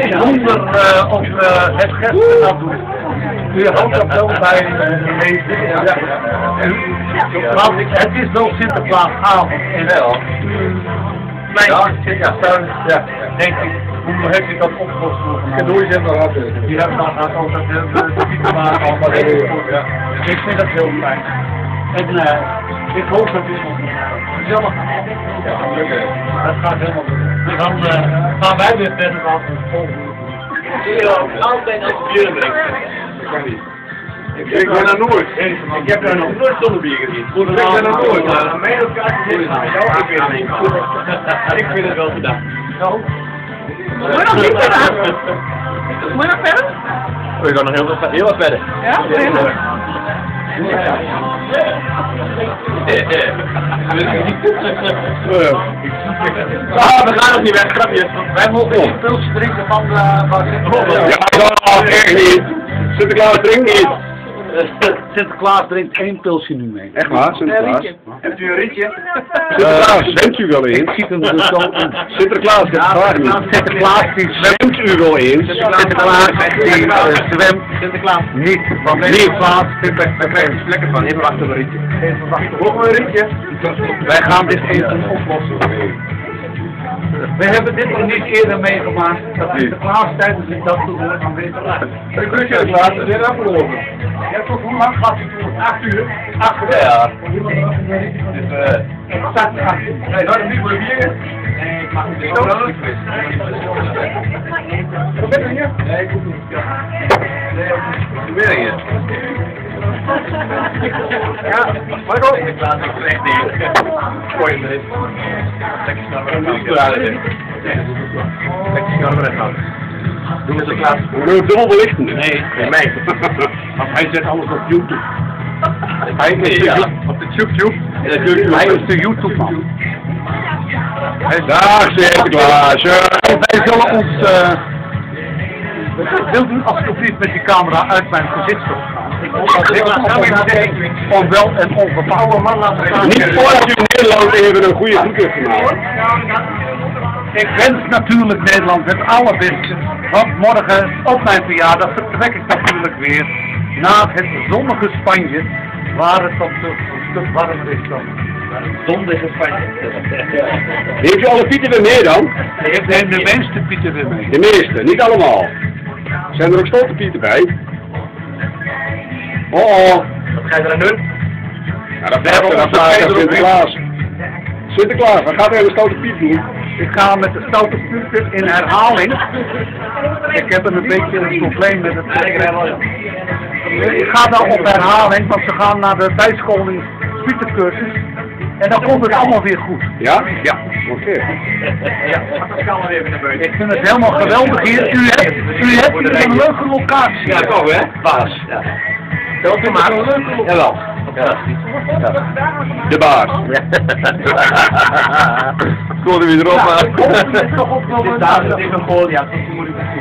Zonder op het gest te gaan doen. U houdt dat wel bij de meeste. Want het is wel Sinterklaasavond. En wel. Ja, denk ik. Hoe heeft u dat opgelost? Ik doe je nog wat. Die hebben dan ook dat de fietsen maken allemaal. Ik vind dat heel fijn. En ik hoop dat u nog gezellig gaat. Ja, gelukkig. Dat gaat helemaal goed. Dan gaan wij weer verder aan het volgende. Altijd als bier brengt. Dat kan niet. Ik ben er nooit. Ik heb er nog nooit zonder bier gezien. Ik ben er nooit. Maar mij ook ik vind het wel gedaan. Zo. Moet je nog niet gedaan? Moet je nog verder? We gaan nog heel wat verder. Ja? We gaan nog niet weg, grapje. Wij mogen een pilsje drinken van Sinterklaas. Ja, echt niet. Sinterklaas drinkt niet. Sinterklaas drinkt 1 pilsje nu mee. Echt waar, Sinterklaas? Hebt u een ritje? Sinterklaas, zwemt u wel eens? Ik zie hem dus zo in. Sinterklaas, dat is waar niet. Sinterklaas die Zwemt u wel eens? Sinterklaas die zwemt Sinterklaas. niet. Want Sinterklaas vindt het is lekker van. Even wachten op een ritje. Even wachten. Nog een ritje. Wij gaan dit even oplossen. We hebben dit nog niet eerder meegemaakt. Dat Sinterklaas tijdens de dag toe wordt aanwezig. Ik ben Sinterklaas, dat is weer afgelopen. Ja, tot hoe lang gaat het toe? 8 uur? 8 uur? Ja. Dus exact 8 uur. Nee, dat is niet voor de bier. Nee, ik mag het niet. Wat ben je hier? Nee, ik hoef niet. Wat ben je? Ja, Marco. Sinterklaas is echt niet. Gooi hem erin. Lekker snel weer gaan. Lekker snel weer gaan. Doe het Sinterklaas. We willen dubbel belichten. Nee, mij. want hij zet alles op YouTube. Hij is op de YouTube. Hij is de YouTube-man. Dag Sinterklaasje. Wij zullen ons... wilt u alsjeblieft met die camera uit mijn gezichtshoek gaan? Ik hoop dat dit onwel en ongevallen man laten staan. Niet voordat u Nederland even een goede groet heeft gemaakt. Ik wens natuurlijk Nederland het allerbeste. Want morgen op mijn verjaardag vertrek ik natuurlijk weer naar het zonnige Spanje. Waar het dan een stuk warmer is dan. Zonnige Spanje. Heeft u alle pieten weer mee dan? Ik neem de meeste pieten weer mee. De meeste, niet allemaal. Zijn er ook stoute pieten bij? Oh. Wat ga je eraan doen? Ja, dat vraagt Sinterklaas. Sinterklaas, wat gaat hij aan de stoute piet doen? Ik ga met de stoute pieten in herhaling. Ik heb een beetje een probleem met het ik ga dan op herhaling, want ze gaan naar de bijscholing spietencursus. En dan komt het allemaal weer goed. Ja? Ja. Oké. Ja, dat kan wel even naar buiten. Ik vind het helemaal geweldig hier. U hebt hier een leuke locatie. Ja, toch hè? Baas. Ja. Dat is maar een leuke locatie. Jawel. Fantastisch. Ja. De baas. Kon er weer erop aan. Dit is een Goliath.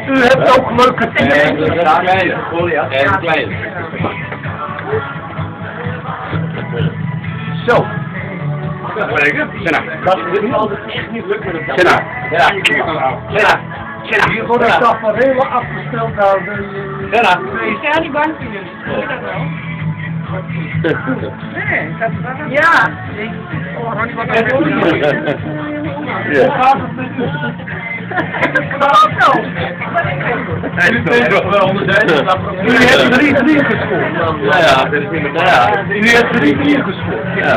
U hebt ook leuke Nee, dingen. dat is een kleine. Goliath. En een kleine. Zo. Senna. Dat is altijd echt niet lukt met het Senna. Ja. Senna. Senna. Hier wordt het tafereel afgesteld naar de... Senna. Ja, die bankjes. Doe dat wel? Nee, dat is wel... Ja. Oh, Ronnie, wat een Hoe gaat het met u? Hij is nog wel onder zijn. U hebt 3-3 gescoord. Ja, dit is inderdaad. U hebt 3-4 gescoord. Ja.